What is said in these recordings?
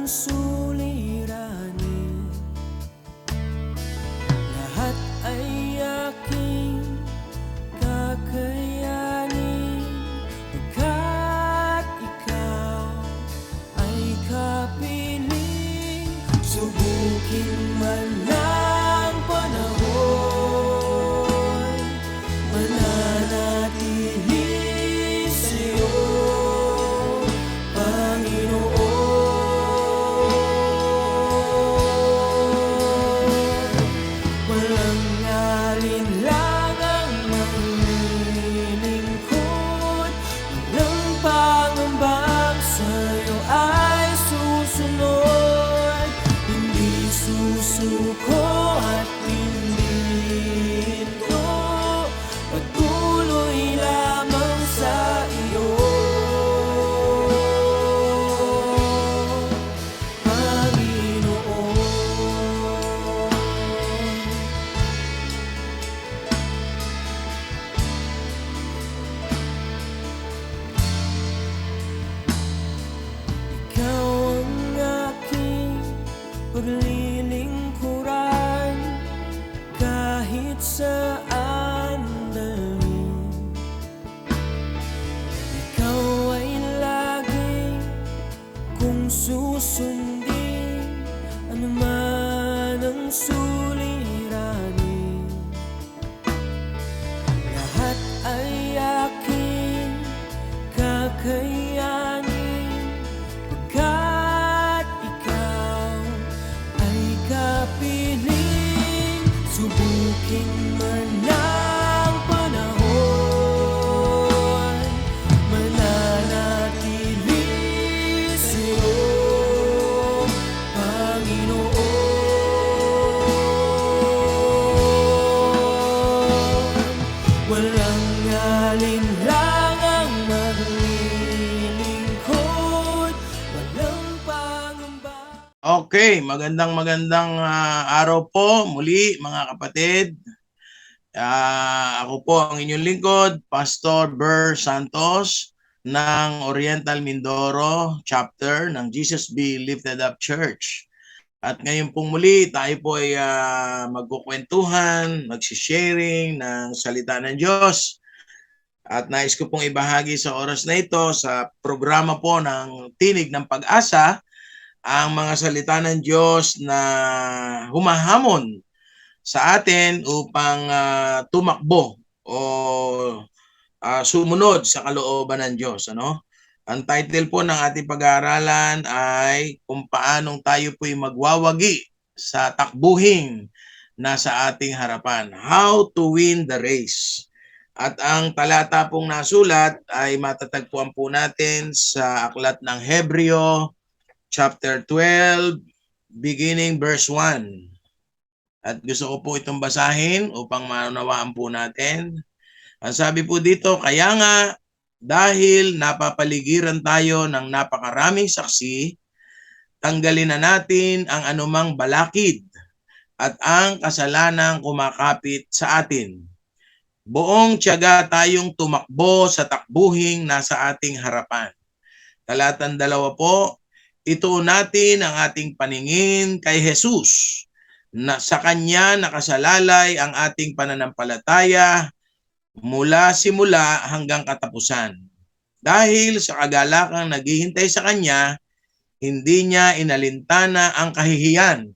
suliranin, lahat ay aking kakayanin, pagkat ikaw ay kapiling. Subukin man ng panahon, mananatili sa'yo, Panginoon. Walang alinlangang maglilingkod, walang pangambang sa'yo ay susunod. Hindi susuko at hindi hinto, patuloy lamang sa iyo, Panginoon. Ikaw ang aking paglilingkuran, kahit saan dalhin. Ikaw ay lagi kung susundin, anuman ang suliranin, lahat ay aking kakayanin, pagkat ikaw ay kapiling. Subukin man ng panahon, mananatili sa'yo, Panginoon. Walang alinlangang maglilingkod, walang pangamba. Okay, magandang araw po muli mga kapatid. Ako po ang inyong lingkod, Pastor Ber Santos ng Oriental Mindoro chapter ng Jesus Be Lifted Up Church. At ngayon pong muli tayo po ay magkukwentuhan, magsisharing ng salita ng Diyos. At nais ko pong ibahagi sa oras na ito sa programa po ng Tinig ng Pag-asa ang mga salita ng Diyos na humahamon sa atin upang tumakbo o sumunod sa kalooban ng Diyos. Ang title po ng ating pag-aaralan ay kung paanong tayo po'y magwawagi sa takbuhing nasa ating harapan. How to win the race. At ang talata pong nasulat ay matatagpuan po natin sa aklat ng Hebreo chapter 12, beginning verse 1. At gusto ko po itong basahin upang maunawaan po natin. Ang sabi po dito, kaya nga dahil napapaligiran tayo ng napakaraming saksi, tanggalin na natin ang anumang balakid at ang kasalanang kumakapit sa atin. Buong tiyaga tayong tumakbo sa takbuhing nasa ating harapan. Talatang 2 po, ituon natin ang ating paningin kay Jesus, na sa Kanya nakasalalay ang ating pananampalataya mula simula hanggang katapusan. Dahil sa kagalakang naghihintay sa Kanya, hindi Niya inalintana ang kahihiyan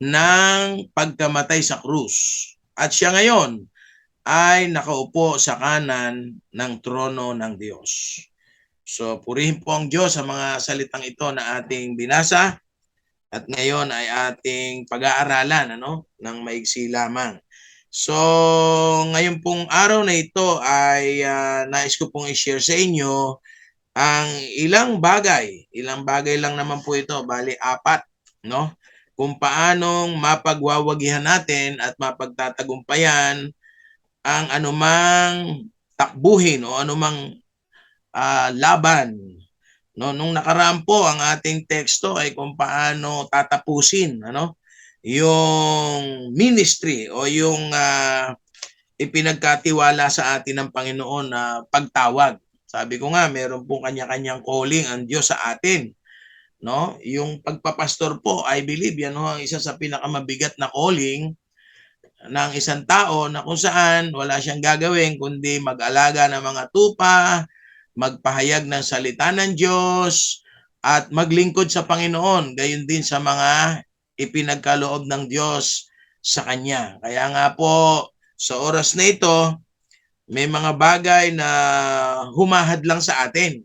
ng pagkamatay sa krus. At siya ngayon ay nakaupo sa kanan ng trono ng Diyos. So, purihin po ang Diyos sa mga salitang ito na ating binasa at ngayon ay ating pag-aaralan ng maigsi lamang. So, ngayon pong araw na ito ay nais ko pong i-share sa inyo ang ilang bagay lang naman po ito, bali 4, kung paanong mapagwawagihan natin at mapagtatagumpayan ang anumang takbuhin o anumang laban. Nung nakaraan po, ang ating teksto ay kung paano tatapusin yung ministry o yung ipinagkatiwala sa atin ng Panginoon na pagtawag. Sabi ko nga, meron po kanya-kanyang calling ang Diyos sa atin. no? Yung pagpapastor po, I believe yan ho ang isa sa pinakamabigat na calling ng isang tao na kung saan wala siyang gagawin kundi mag-alaga ng mga tupa, magpahayag ng salita ng Diyos, at maglingkod sa Panginoon, gayon din sa mga ipinagkaloob ng Diyos sa Kanya. Kaya nga po, sa oras na ito, may mga bagay na humahad lang sa atin,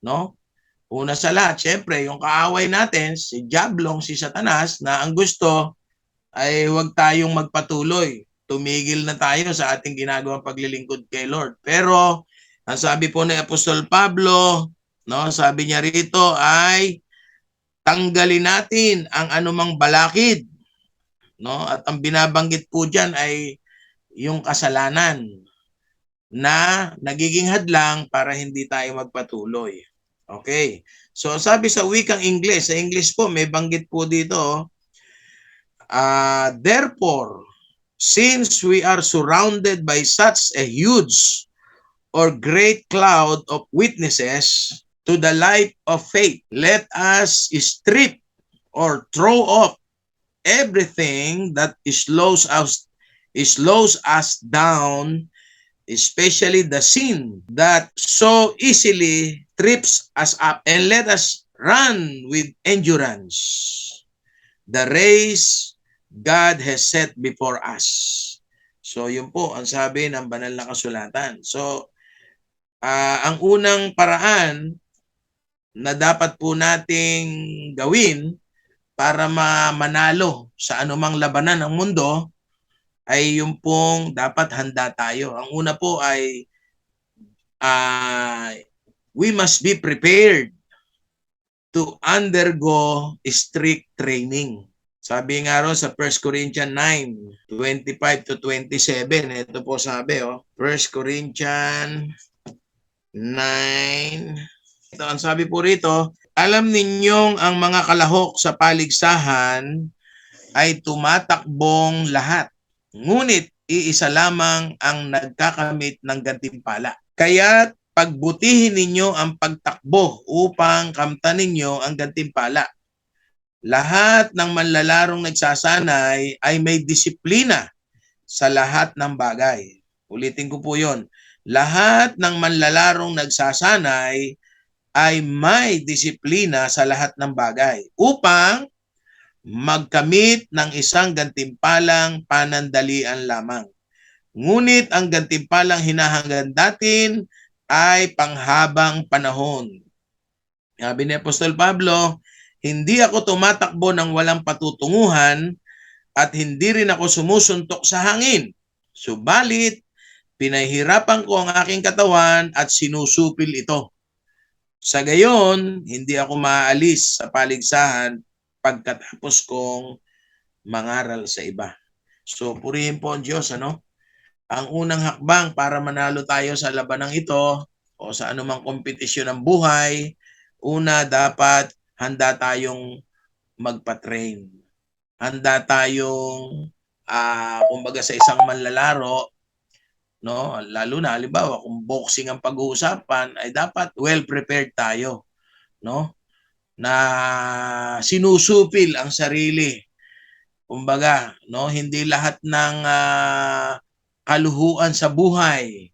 no? Una sa lahat, syempre, yung kaaway natin, si Diablong, si Satanas, na ang gusto ay huwag tayong magpatuloy. Tumigil na tayo sa ating ginagawang paglilingkod kay Lord. Pero, ang sabi po ni Apostol Pablo, no, sabi niya rito ay tanggalin natin ang anumang balakid, no? At ang binabanggit po diyan ay yung kasalanan na nagiging hadlang para hindi tayo magpatuloy. Okay. So sabi sa wikang Ingles, sa English po may banggit po dito, therefore, since we are surrounded by such a huge or great cloud of witnesses to the light of faith, let us strip or throw off everything that slows us down, especially the sin that so easily trips us up, and let us run with endurance the race God has set before us. So yun po ang sabi ng banal na kasulatan. So ang unang paraan na dapat po nating gawin para manalo sa anumang labanan ng mundo ay yung pong dapat handa tayo. Ang una po ay we must be prepared to undergo strict training. Sabi nga ro sa 1 Corinthians 9:25 to 27, ito po sabi, 1 Corinthians 9, ito ang sabi po rito, alam ninyong ang mga kalahok sa paligsahan ay tumatakbong lahat, ngunit iisa lamang ang nagkakamit ng gantimpala. Kaya't pagbutihin ninyo ang pagtakbo upang kamtan ninyo ang gantimpala. Lahat ng manlalarong nagsasanay ay may disiplina sa lahat ng bagay. Ulitin ko po yon. Lahat ng manlalarong nagsasanay ay may disiplina sa lahat ng bagay upang magkamit ng isang gantimpalang panandalian lamang. Ngunit ang gantimpalang hinahangad natin ay panghabang panahon. Sabi ni Apostol Pablo, hindi ako tumatakbo ng walang patutunguhan at hindi rin ako sumusuntok sa hangin. Subalit, pinahirapan ko ang aking katawan at sinusupil ito. Sa gayon, hindi ako maaalis sa paligsahan pagkatapos kong mangaral sa iba. So, purihin po ang Diyos, ano? Ang unang hakbang para manalo tayo sa labanang ito o sa anumang kompetisyon ng buhay, una, dapat handa tayong magpa-train. Handa tayong, kumbaga sa isang manlalaro, no? Lalo na, halimbawa, kung boxing ang pag-uusapan, ay dapat well-prepared tayo, no? Na sinusupil ang sarili. Kumbaga, no, hindi lahat ng kaluhuan sa buhay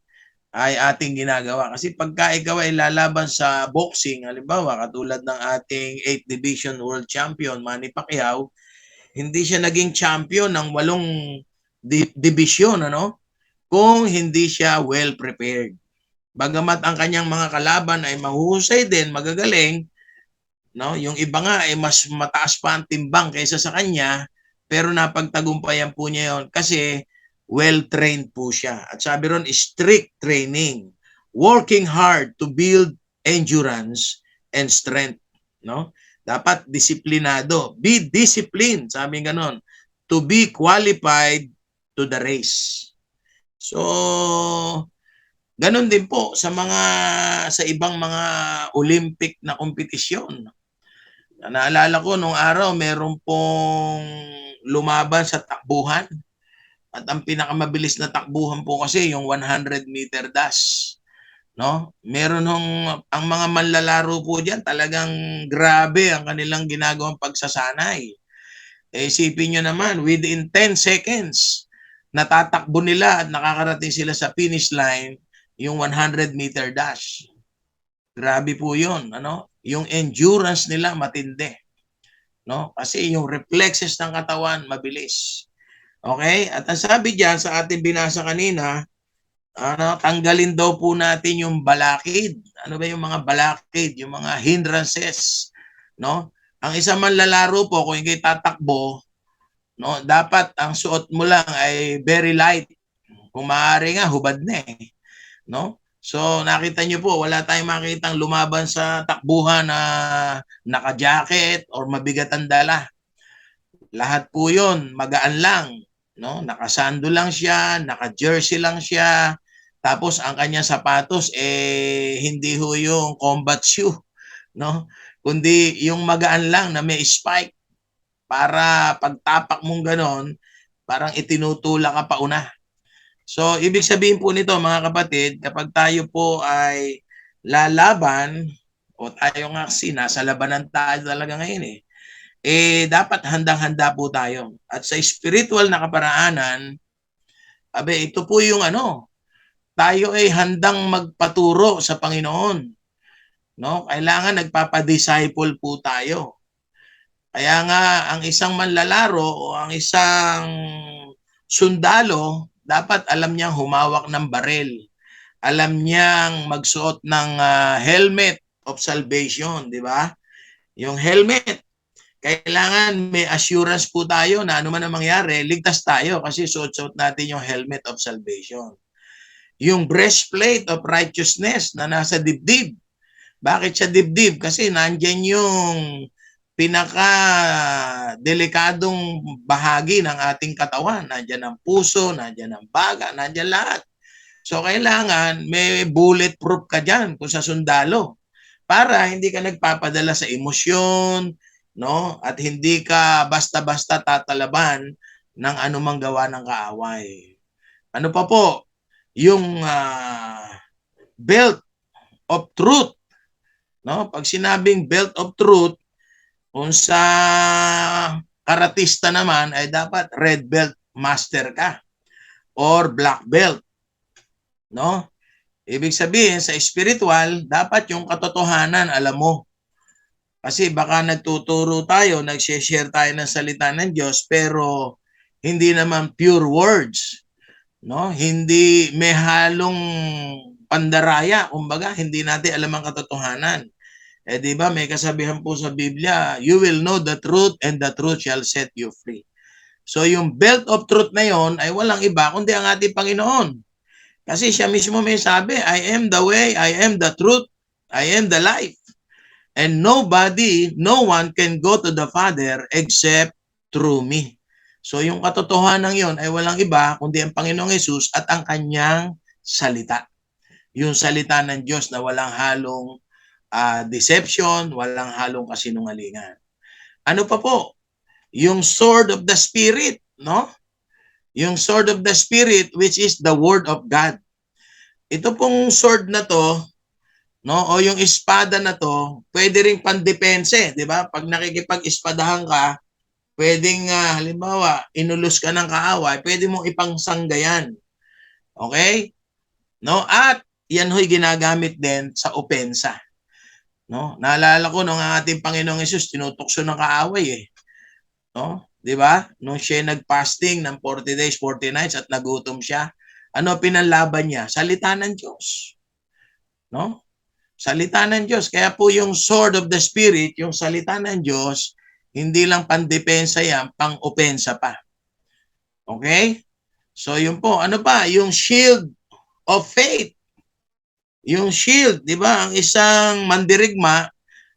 ay ating ginagawa. Kasi pagka ikaw ay lalaban sa boxing, halimbawa, katulad ng ating 8th Division World Champion, Manny Pacquiao, hindi siya naging champion ng 8 division, ano? Kung hindi siya well prepared. Bagamat ang kanyang mga kalaban ay mahuhusay din, magagaling, no? Yung iba nga ay mas mataas pa ang timbang kaysa sa kanya, pero napagtagumpayan po niya yon kasi well-trained po siya. At sabi ron, strict training, working hard to build endurance and strength, no? Dapat disiplinado, be disciplined, sabi ganon, to be qualified to the race. So, ganon din po sa ibang mga Olympic na kompetisyon. Naalala ko nung araw, meron pong lumaban sa takbuhan. At ang pinakamabilis na takbuhan po kasi yung 100-meter dash. no? Meron ang mga manlalaro po diyan talagang grabe ang kanilang ginagawang pagsasanay. Eh, isipin nyo naman, within 10 seconds, natatakbo nila at nakakarating sila sa finish line yung 100-meter dash. Grabe po yun, ano? Yung endurance nila matindi, no? Kasi yung reflexes ng katawan mabilis. Okay? At ang sabi diyan sa ating binasa kanina, tanggalin daw po natin yung balakid. Ano ba yung mga balakid? Yung mga hindrances, no? Ang isang manlalaro po, kung hindi tatakbo, no, dapat ang suot mo lang ay very light. Kung maaari nga, hubad na eh, no? So, nakita niyo po, wala tayong makitang lumaban sa takbuhan na naka-jacket or mabigat ang dala. Lahat po yun, magaan lang, no? Nakasando lang siya, naka-jersey lang siya, tapos ang kanyang sapatos hindi ho yung combat shoe, no? Kundi yung magaan lang na may spike para pagtapak mong ganon, parang itinutulak ka pa una. So, ibig sabihin po nito mga kapatid, kapag tayo po ay lalaban, o tayo nga kasi nasa labanan tayo talaga ngayon dapat handang-handa po tayo. At sa spiritual na kaparaanan, ito po yung tayo ay handang magpaturo sa Panginoon. No? Kailangan nagpapadisciple po tayo. Kaya nga, ang isang manlalaro o ang isang sundalo, dapat alam niyang humawak ng baril. Alam niyang magsuot ng helmet of salvation, di ba? Yung helmet, kailangan may assurance po tayo na ano man ang mangyari, ligtas tayo kasi suot-suot natin yung helmet of salvation. Yung breastplate of righteousness na nasa dibdib. Bakit siya dibdib? Kasi nandyan yung pinaka-delikadong bahagi ng ating katawan. Nandyan ang puso, nandyan ang baga, nandyan lahat. So, kailangan may bulletproof ka dyan kung sa sundalo para hindi ka nagpapadala sa emosyon, no? At hindi ka basta-basta tatalaban ng anumang gawa ng kaaway. Ano pa po? Yung belt of truth, no? Pag sinabing belt of truth, kung sa karatista naman ay dapat red belt master ka or black belt, no? Ibig sabihin sa spiritual, dapat yung katotohanan alam mo. Kasi baka nagtuturo tayo, nag-share tayo ng salita ng Diyos pero hindi naman pure words, no? Hindi may halong pandaraya, kumbaga hindi natin alam ang katotohanan. Di ba may kasabihan po sa Biblia, you will know the truth and the truth shall set you free. So yung belt of truth na yon ay walang iba kundi ang ating Panginoon. Kasi siya mismo may sabi, I am the way, I am the truth, I am the life. And no one can go to the Father except through me. So yung katotohanan yon ay walang iba kundi ang Panginoong Hesus at ang kanyang salita. Yung salita ng Diyos na walang halong deception, walang halong kasinungalingan. Ano pa po? Yung sword of the Spirit, no? Yung sword of the Spirit which is the Word of God. Ito pong sword na to, no, o yung espada na to, pwede ring pandepense, di ba? Pag nakikipag-espadahan ka, pwedeng halimbawa, inulus ka ng kaaway, pwede mong ipangsanggayan. Okay? No? At yan ho'y ginagamit din sa opensa. No? Naalala ko nung ating Panginoong Hesus tinutukso ng kaaway No? 'Di ba? Nung siya nag-fasting ng 40 days, 40 nights at nagutom siya, ano pinanlaban niya? Salita ng Diyos. No? Salita ng Diyos. Kaya po yung sword of the Spirit, yung salita ng Diyos, hindi lang pandepensa yan, pang-opensa pa. Okay? So yun po, ano pa? Yung shield of faith. Yung shield, 'di ba? Ang isang mandirigma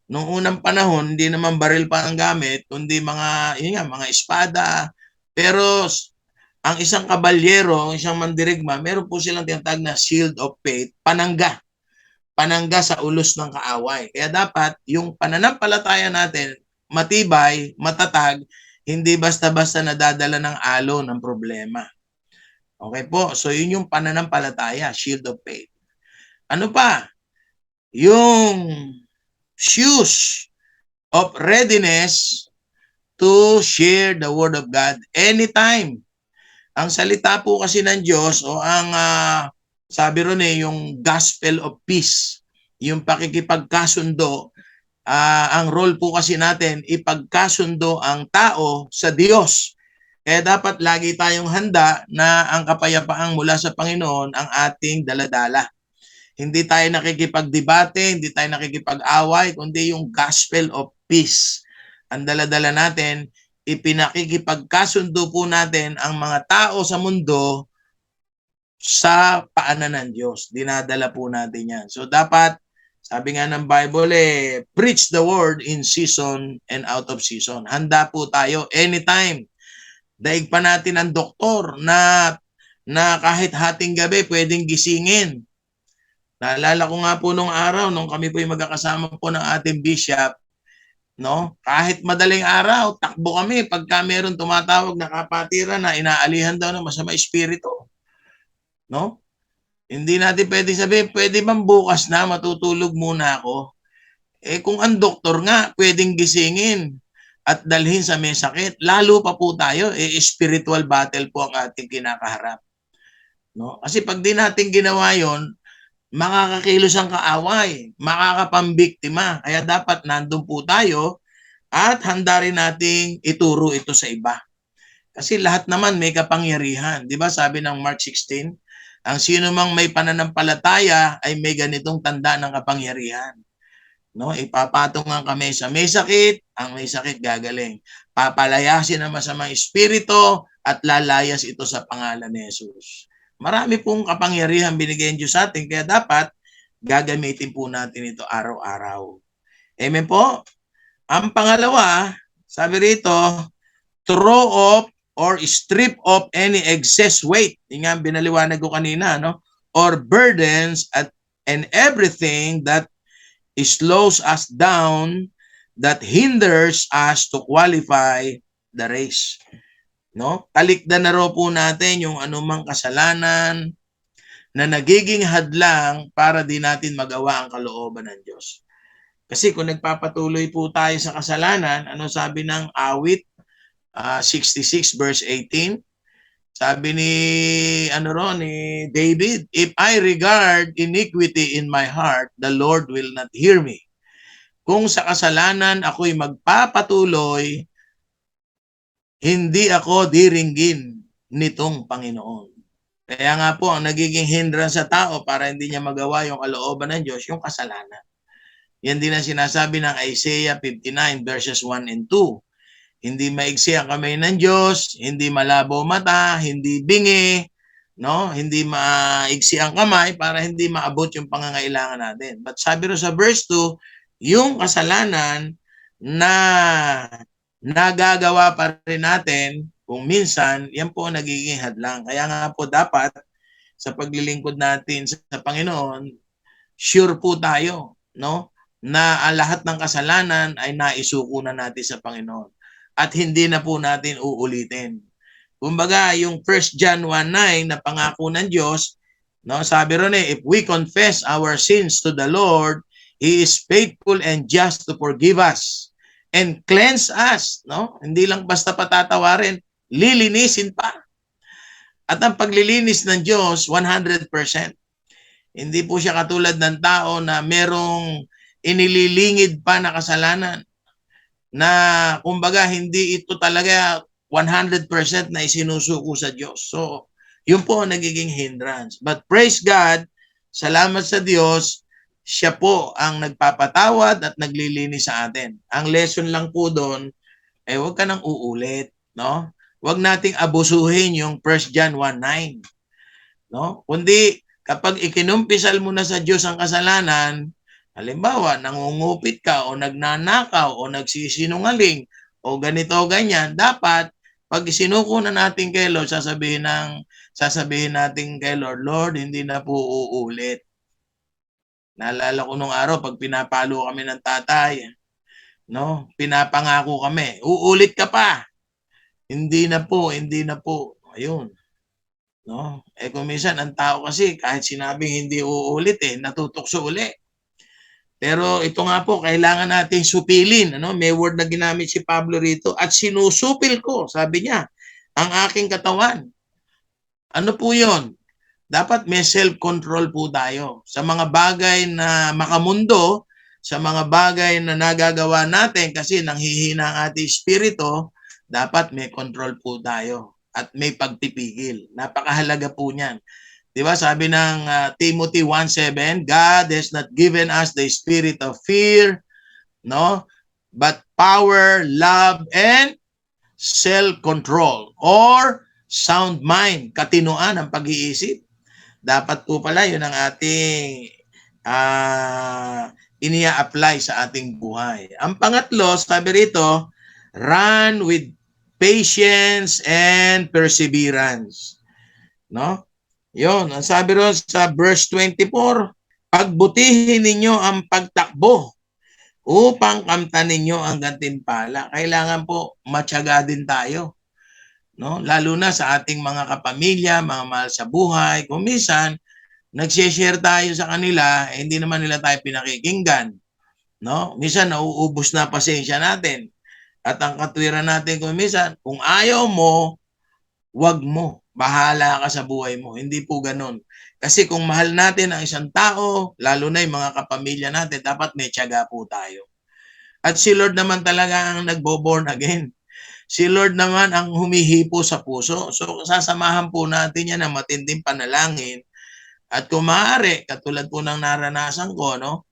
noong unang panahon, hindi naman baril pa ang gamit, kundi mga espada. Pero ang isang kabalyero, ang isang mandirigma, meron po silang tinatawag na shield of faith, panangga. Panangga sa ulos ng kaaway. Kaya dapat yung pananampalataya natin, matibay, matatag, hindi basta-basta nadadala ng alo ng problema. Okay po? So yun yung pananampalataya, shield of faith. Ano pa? Yung shoes of readiness to share the Word of God anytime. Ang salita po kasi ng Diyos o ang sabi ron yung gospel of peace, yung pakikipagkasundo, ang role po kasi natin, ipagkasundo ang tao sa Diyos. Kaya dapat lagi tayong handa na ang kapayapaang mula sa Panginoon ang ating daladala. Hindi tayo nakikipagdebate, hindi tayo nakikipag-away, kundi yung gospel of peace. Ang daladala natin, ipinakikipagkasundo po natin ang mga tao sa mundo sa paanan ng Diyos. Dinadala po natin yan. So dapat, sabi nga ng Bible, preach the word in season and out of season. Handa po tayo anytime. Daig pa natin ang doktor na kahit hating gabi pwedeng gisingin. Naalala ko nga po nung araw, nung kami po yung magkakasama po ng ating bishop, no? Kahit madaling araw, takbo kami pagka meron tumatawag na kapatiran na inaalihan daw ng masama espiritu, no? Hindi natin pwede sabihin, pwede bang bukas na matutulog muna ako? Kung ang doktor nga pwedeng gisingin at dalhin sa may sakit, lalo pa po tayo, spiritual battle po ang ating kinakaharap. No? Kasi pag di natin ginawa yon, makakakilos ang kaaway, makakapambiktima. Kaya dapat nandun po tayo at handa rin nating ituro ito sa iba. Kasi lahat naman may kapangyarihan. Di ba sabi ng Mark 16, ang sino mang may pananampalataya ay may ganitong tanda ng kapangyarihan. No, ipapatong ang kamay sa may sakit, ang may sakit gagaling. Papalayasin ang masamang espiritu at lalayas ito sa pangalan ni Jesus. Marami pong kapangyarihan binigay ng Diyos sa atin, kaya dapat gagamitin po natin ito araw-araw. Amen po? Ang pangalawa, sabi rito, throw off or strip off any excess weight. Yung nga binaliwanag ko kanina, no? Or burdens and everything that slows us down, that hinders us to qualify the race. No? Talikdan na raw po natin yung anumang kasalanan na nagiging hadlang para di natin magawa ang kalooban ng Diyos. Kasi kung nagpapatuloy po tayo sa kasalanan, ano sabi ng awit 66 verse 18? Sabi ni ni David, if I regard iniquity in my heart, the Lord will not hear me. Kung sa kasalanan ako'y magpapatuloy, hindi ako diringgin nitong Panginoon. Kaya nga po, ang nagiging hindrance sa tao para hindi niya magawa yung kalooban ng Diyos, yung kasalanan. Yan din ang sinasabi ng Isaiah 59 verses 1 and 2. Hindi maigsi ang kamay ng Diyos, hindi malabo mata, hindi bingi, no? Hindi maigsi ang kamay para hindi maabot yung pangangailangan natin. But sabi ro sa verse 2, yung kasalanan na nagagawa pa rin natin, kung minsan, yan po nagiging hadlang. Kaya nga po dapat sa paglilingkod natin sa Panginoon, sure po tayo, no? Na ang lahat ng kasalanan ay naisuko na natin sa Panginoon at hindi na po natin uulitin. Kumbaga, yung 1 John 1:9 na pangako ng Diyos, no, sabi ron if we confess our sins to the Lord, He is faithful and just to forgive us and cleanse us. No? Hindi lang basta patatawarin, lilinisin pa. At ang paglilinis ng Diyos, 100%. Hindi po siya katulad ng tao na merong inililingid pa na kasalanan na kumbaga hindi ito talaga 100% na isinusuko sa Diyos. So, yun po ang nagiging hindrance. But praise God, salamat sa Diyos, siya po ang nagpapatawad at naglilinis sa atin. Ang lesson lang po doon, huwag ka nang uulit. No? Huwag nating abusuhin yung 1 John 1:9. No? Kundi kapag ikinumpisal mo na sa Diyos ang kasalanan, halimbawa, nangungupit ka o nagnanakaw o nagsisinungaling o ganito o ganyan, dapat pag isinuko na natin kay Lord, sasabihin natin kay Lord, Lord, hindi na po uulit. Naalala ko nung araw, pag pinapalo kami ng tatay, no, pinapangako kami, uulit ka pa. Hindi na po, hindi na po. Ayun. no? Eh, kung minsan ang tao kasi kahit sinabing hindi uulit, natutukso uli. Pero ito nga po, kailangan nating supilin, ano? May word na ginamit si Pablo rito, at sinusupil ko, sabi niya, ang aking katawan. Ano po 'yon? Dapat may self-control po tayo sa mga bagay na makamundo, sa mga bagay na nagagawa natin kasi nanghihina ang ating espiritu, dapat may control po tayo at may pagpipigil. Napakahalaga po niyan. 'Di ba sabi ng Timothy 1:7, God has not given us the spirit of fear, no? But power, love, and self-control or sound mind, katinoan ang pag-iisip. Dapat po pala yun ang ating inia-apply sa ating buhay. Ang pangatlo, sabi rito, run with patience and perseverance. No? Yun, ang sabi ron sa verse 24, pagbutihin ninyo ang pagtakbo upang kamtan ninyo ang gantimpala. Kailangan po matyaga din tayo. No? Lalo na sa ating mga kapamilya, mga mahal sa buhay. Kung minsan, nag-share tayo sa kanila, hindi naman nila tayo pinakikinggan. No? Minsan, nauubos na pasensya natin. At ang katwiran natin kung minsan, kung ayaw mo, wag mo. Bahala ka sa buhay mo. Hindi po ganun. Kasi kung mahal natin ang isang tao, lalo na yung mga kapamilya natin, dapat may tiyaga po tayo. At si Lord naman talaga ang nagbo-born again. Si Lord naman ang humihipo sa puso. So, sasamahan po natin yan ng matinding panalangin. At kung maaari, katulad po ng naranasan ko, no?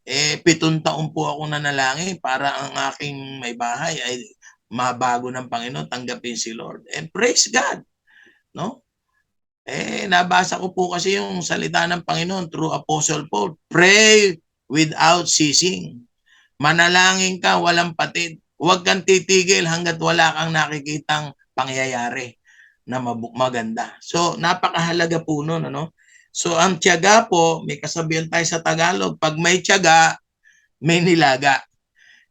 7 taon po ako nanalangin para ang aking may bahay ay mabago ng Panginoon, tanggapin si Lord. And praise God, no? Nabasa ko po kasi yung salita ng Panginoon through Apostle Paul. Pray without ceasing. Manalangin ka, walang patid. Huwag kang titigil hanggat wala kang nakikitang pangyayari na maganda. So, napakahalaga po nun, ano? So, ang tiyaga po, may kasabihan tayo sa Tagalog, pag may tiyaga, may nilaga.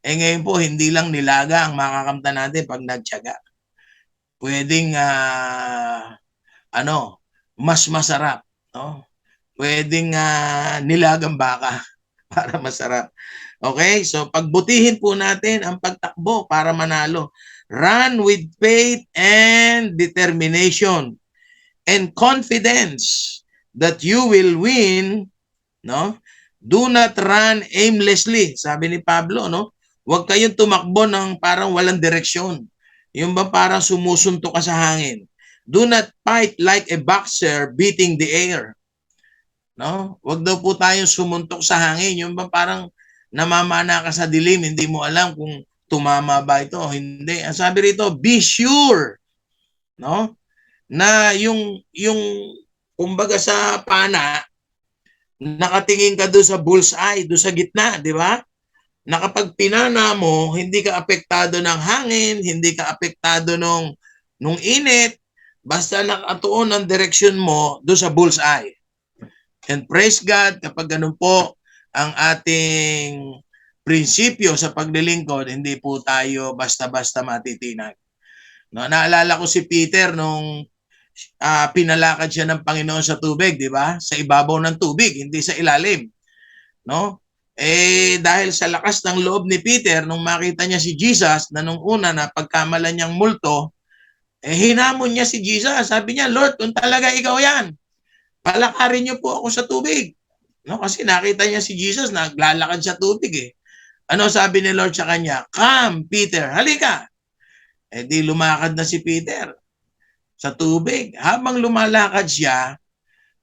Ngayon po, hindi lang nilaga ang makakamta natin pag nagtiyaga. Pwedeng, mas masarap, no? Pwedeng nilagang baka para masarap. Okay? So, pagbutihin po natin ang pagtakbo para manalo. Run with faith and determination and confidence that you will win, no? Do not run aimlessly, sabi ni Pablo, no? Huwag kayong tumakbo ng parang walang direksyon. Yung ba parang sumusuntok ka sa hangin. Do not fight like a boxer beating the air. No? Huwag daw po tayong sumuntok sa hangin. Yung ba parang namamana ka sa dilim, hindi mo alam kung tumama ba ito o hindi. Ang sabi rito, be sure, no? Na yung kumbaga sa pana, nakatingin ka doon sa bullseye, doon sa gitna, di ba? Na kapag pinana mo, hindi ka apektado ng hangin, hindi ka apektado nung init, basta nakatuon ang direksyon mo doon sa bullseye. And praise God, kapag ganun po ang ating prinsipyo sa paglilingkod, hindi po tayo basta-basta matitinag. No, naalala ko si Peter nung pinalakad siya ng Panginoon sa tubig, di ba? Sa ibabaw ng tubig, hindi sa ilalim. No? Dahil sa lakas ng loob ni Peter, nung makita niya si Jesus, na nung una na pagkamalan niyang multo, hinamon niya si Jesus. Sabi niya, Lord, kung talaga ikaw yan, palakarin niyo po ako sa tubig. No? Kasi nakita niya si Jesus, naglalakad sa tubig eh. Ano sabi ni Lord sa kanya? Come, Peter, halika. Di lumakad na si Peter sa tubig. Habang lumalakad siya,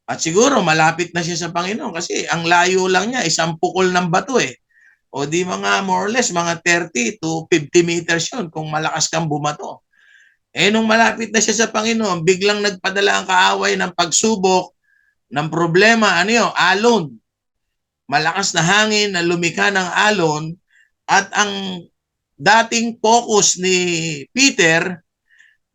at siguro malapit na siya sa Panginoon kasi ang layo lang niya, isang pukol ng bato eh. O di mga more or less, mga 30 to 50 meters yun kung malakas kang bumato. Nung malapit na siya sa Panginoon, biglang nagpadala ang kaaway ng pagsubok, ng problema, ano yun? Alon. Malakas na hangin na lumika ng alon at ang dating focus ni Peter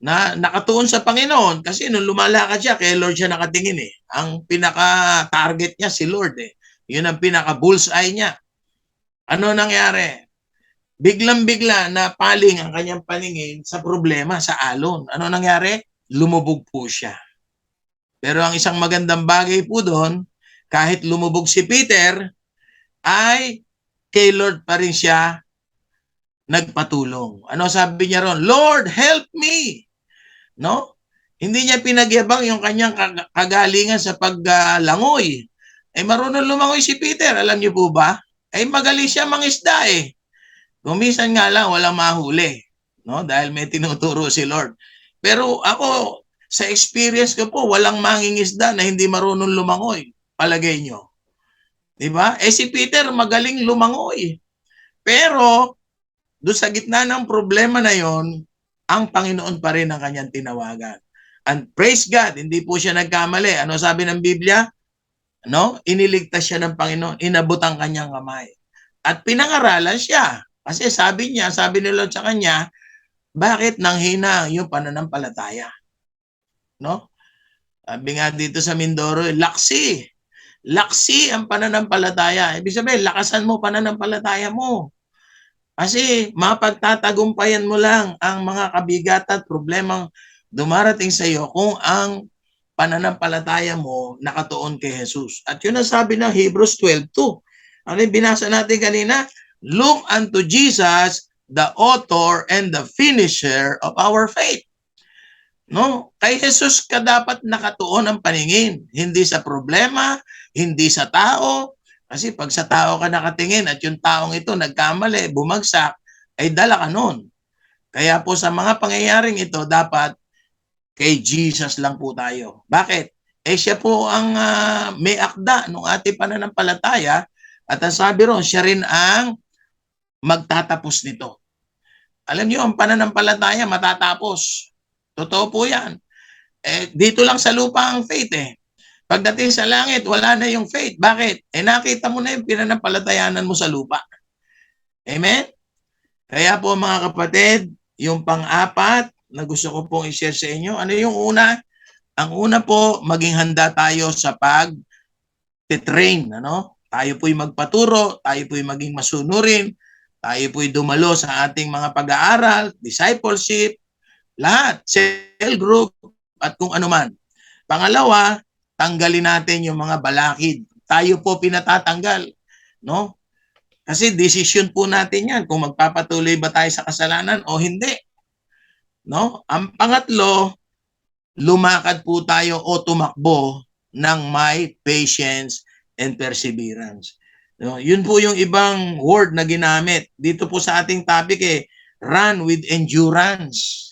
na nakatuon sa Panginoon kasi nung lumalakad siya, kay Lord siya nakatingin eh. Ang pinaka-target niya si Lord eh. Yun ang pinaka-bullseye niya. Ano nangyari? Biglang-bigla na paling ang kanyang paningin sa problema, sa alon. Ano nangyari? Lumubog po siya. Pero ang isang magandang bagay po doon, kahit lumubog si Peter, ay kay Lord pa rin siya nagpatulong. Ano sabi niya ron? Lord, help me! No? Hindi niya pinagyabang yung kanyang kagalingan sa paglangoy. Marunong lumangoy si Peter, alam niyo po ba? Magaling siya mangisda eh. Kumisan nga lang walang mahuli, no? Dahil may tinuturo si Lord. Pero ako, sa experience ko po, walang mangingisda na hindi marunong lumangoy. Palagay nyo. Diba? Si Peter magaling lumangoy. Pero, doon sa gitna ng problema na yon, ang Panginoon pa rin ang kanyang tinawagan. And praise God, hindi po siya nagkamali. Ano sabi ng Biblia? No? Iniligtas siya ng Panginoon, inabot ang kanyang kamay. At pinangaralan siya. Kasi sabi ni Lord sa kanya, bakit nanghina yung pananampalataya? No? Sabi nga dito sa Mindoro, laksi. Laksi ang pananampalataya. Ibig sabihin, lakasan mo pananampalataya mo. Kasi mapagtatagumpayan mo lang ang mga kabigat at problemang dumarating sa iyo kung ang pananampalataya mo nakatuon kay Jesus. At yun ang sabi ng Hebrews 12:2. Ano yung binasa natin kanina? Look unto Jesus, the author and the finisher of our faith. No? Kay Jesus ka dapat nakatuon ang paningin. Hindi sa problema, hindi sa tao. Kasi pag sa tao ka nakatingin at yung taong ito nagkamali, bumagsak, ay dala ka nun. Kaya po sa mga pangyayaring ito, dapat kay Jesus lang po tayo. Bakit? Siya po ang may akda ng ating pananampalataya at ang sabi ron, siya rin ang magtatapos nito. Alam niyo, ang pananampalataya matatapos. Totoo po yan. Dito lang sa lupa ang faith eh. Pagdating sa langit, wala na yung faith. Bakit? Nakita mo na yung pinanampalatayanan mo sa lupa. Amen? Kaya po mga kapatid, yung pang-apat na gusto ko pong i-share sa inyo, ano yung una? Ang una po, maging handa tayo sa pag-train. Ano? Tayo po'y magpaturo, tayo po'y maging masunurin, tayo po'y dumalo sa ating mga pag-aaral, discipleship, lahat, cell group, at kung ano man. Pangalawa, tanggalin natin yung mga balakid. Tayo po pinatatanggal, no? Kasi decision po natin 'yan kung magpapatuloy ba tayo sa kasalanan o hindi. No? Ang pangatlo, lumakad po tayo o tumakbo ng may patience and perseverance. No? Yun po yung ibang word na ginamit. Dito po sa ating topic run with endurance.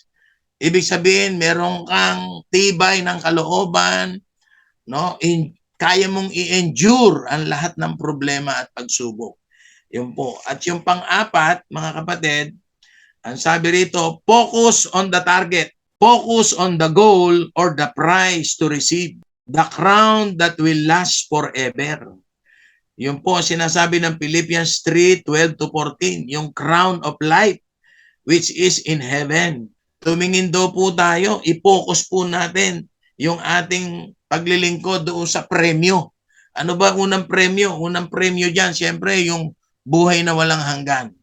Ibig sabihin, meron kang tibay ng kalooban, no? Kaya mong i-endure ang lahat ng problema at pagsubok. Yun po. At yung pang-apat, mga kapatid, ang sabi rito, focus on the target. Focus on the goal or the prize to receive. The crown that will last forever. Yun po sinasabi ng Philippians 3:12-14, yung crown of life which is in heaven. Tumingin daw po tayo, i-focus po natin yung ating paglilingkod doon sa premyo. Ano ba unang premyo? Unang premyo dyan, siyempre yung buhay na walang hanggan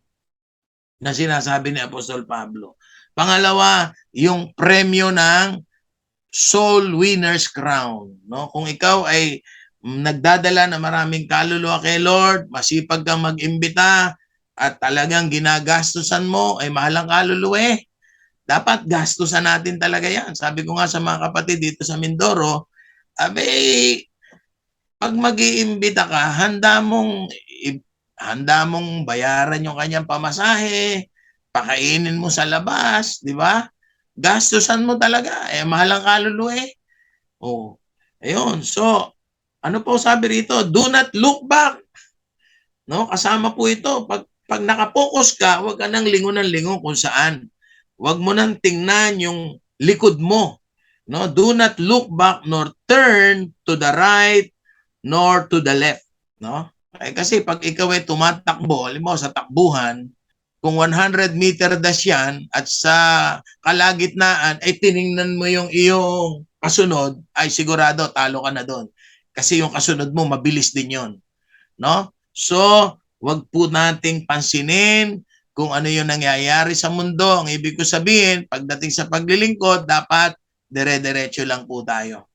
na sinasabi ni Apostol Pablo. Pangalawa, yung premyo ng soul winner's crown. No? Kung ikaw ay nagdadala ng maraming kaluluwa kay Lord, masipag kang mag-imbita, at talagang ginagastusan mo ay mahalang kaluluwa dapat gastusan natin talaga yan. Sabi ko nga sa mga kapatid dito sa Mindoro, pag mag-iimbita ka, handa mong bayaran yung kanyang pamasahe, pakainin mo sa labas, di ba? Gastusan mo talaga, mahalang kaluluwa Oh. Ayun, so, ano po sabi rito? Do not look back. No, kasama po ito. Pag nakapokus ka, huwag ka nang lingon ng lingon kung saan. Huwag mo nang tingnan yung likod mo. No, do not look back nor turn to the right nor to the left, no? Kasi pag ikaw ay tumatakbo, halimbawa sa takbuhan, kung 100-meter dash yan at sa kalagitnaan ay tiningnan mo yung iyong kasunod, ay sigurado talo ka na doon. Kasi yung kasunod mo mabilis din yon, no? So, wag po nating pansinin kung ano yung nangyayari sa mundo. Ang ibig ko sabihin, pagdating sa paglilingkod, dapat dire-diretso lang po tayo.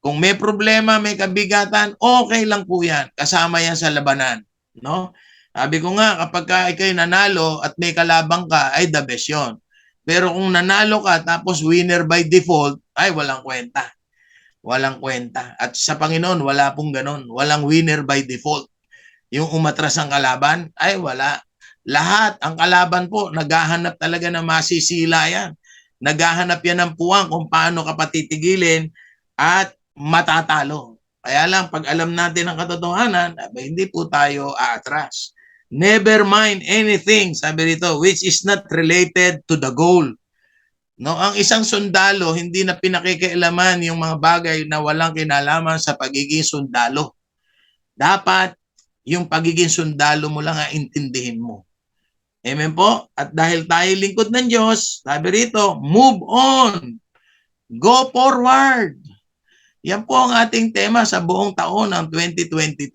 Kung may problema, may kabigatan, okay lang po yan. Kasama yan sa labanan. No? Sabi ko nga, kapag ikay nanalo at may kalabang ka, ay the best yun. Pero kung nanalo ka tapos winner by default, ay walang kwenta. Walang kwenta. At sa Panginoon, wala pong ganon. Walang winner by default. Yung umatras ang kalaban, ay wala. Lahat, ang kalaban po, naghahanap talaga na masisila yan. Naghahanap yan ng puwang kung paano ka patitigilin at matatalo. Kaya lang, pag alam natin ang katotohanan, hindi po tayo aatras. Never mind anything, sabi rito, which is not related to the goal. No, ang isang sundalo hindi na pinakikialaman yung mga bagay na walang kinalaman sa pagiging sundalo. Dapat yung pagiging sundalo mo lang intindihin mo. Amen po? At dahil tayo lingkod ng Diyos, sabi rito, move on. Go forward. Yan po ang ating tema sa buong taon ng 2022.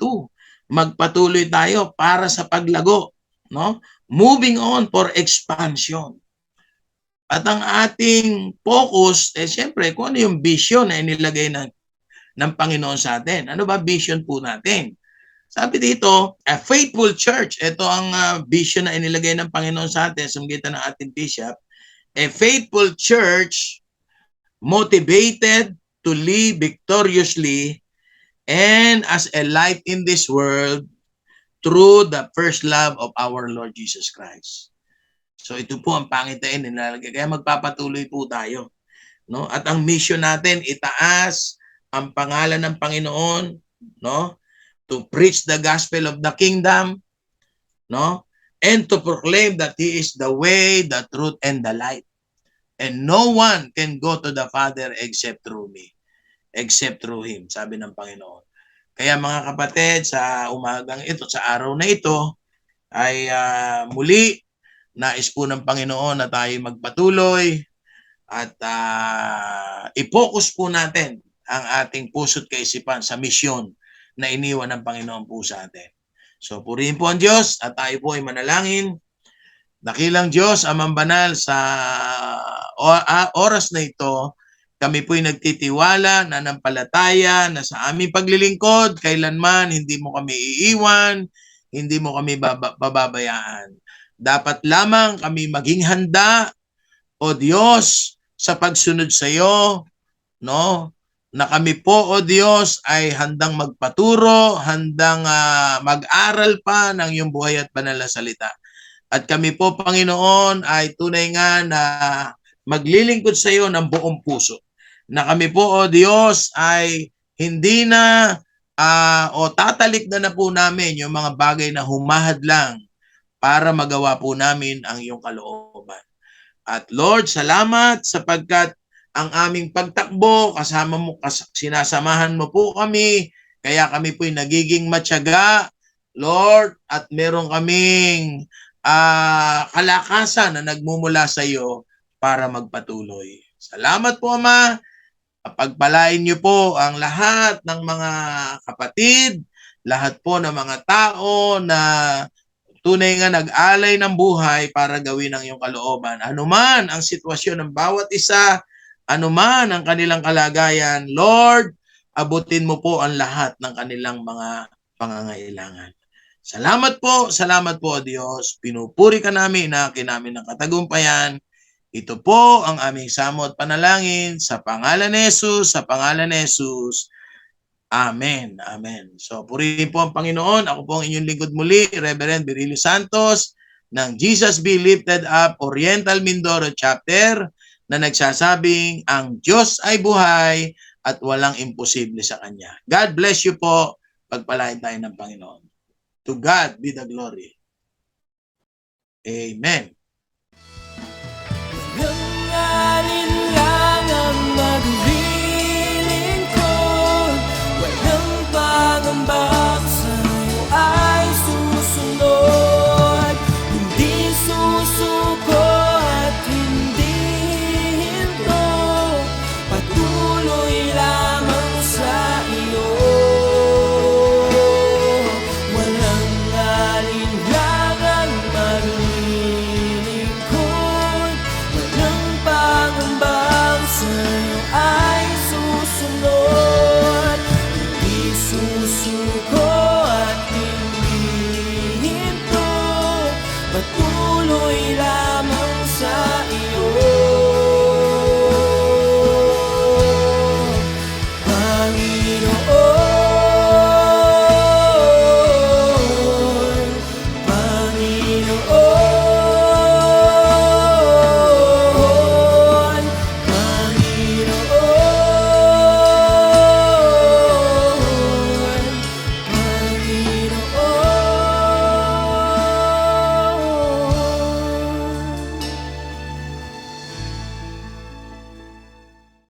Magpatuloy tayo para sa paglago. No? Moving on for expansion. At ang ating focus, siyempre, kung ano yung vision na inilagay ng Panginoon sa atin. Ano ba vision po natin? Sabi dito, a faithful church. Ito ang vision na inilagay ng Panginoon sa atin sa magitan ng ating bishop. A faithful church motivated to live victoriously and as a light in this world through the first love of our Lord Jesus Christ. So ito po ang pangitain nilalagay. Kaya magpapatuloy po tayo. No? At ang mission natin, itaas ang pangalan ng Panginoon, no? To preach the gospel of the kingdom, no? And to proclaim that He is the way, the truth, and the light. And no one can go to the Father except through me, except through Him, sabi ng Panginoon. Kaya mga kapatid, sa umagang ito, sa araw na ito, ay muli, nais po ng Panginoon na tayo magpatuloy at i-focus po natin ang ating puso't kaisipan sa misyon na iniwan ng Panginoon po sa atin. So purihin po ang Diyos at tayo po ay manalangin. Dakilang Diyos, Amang Banal, sa oras na ito, kami po'y nagtitiwala, nanampalataya na sa aming paglilingkod, kailanman hindi mo kami iiwan, hindi mo kami bababayaan. Dapat lamang kami maging handa, O Diyos, sa pagsunod sa iyo, no? Na kami po, O Diyos, ay handang magpaturo, handang mag-aral pa ng iyong buhay at banal na salita. At kami po, Panginoon, ay tunay nga na maglilingkod sa iyo ng buong puso. Na kami po, O Diyos, ay hindi na o tatalik na po namin yung mga bagay na humahadlang para magawa po namin ang iyong kalooban. At Lord, salamat sapagkat ang aming pagtakbo, kasama mo, sinasamahan mo po kami, kaya kami po'y nagiging matyaga, Lord, at meron kaming kalakasan na nagmumula sa iyo para magpatuloy. Salamat po, Ama. Pagpalain niyo po ang lahat ng mga kapatid, lahat po ng mga tao na tunay nga nag-alay ng buhay para gawin ang iyong kalooban. Anuman ang sitwasyon ng bawat isa, anuman ang kanilang kalagayan, Lord, abutin mo po ang lahat ng kanilang mga pangangailangan. Salamat po, Diyos. Pinupuri ka namin, inaakin namin ng katagumpayan. Ito po ang aming samot panalangin sa pangalan ni Jesus, sa pangalan ni Jesus. Amen. Amen. So, purihin po ang Panginoon. Ako po ang inyong lingkod muli, Reverend Virilio Santos ng Jesus Be Lifted Up Oriental Mindoro Chapter na nagsasabing ang Diyos ay buhay at walang imposible sa Kanya. God bless you po. Pagpalain tayo ng Panginoon. To God be the glory. Amen.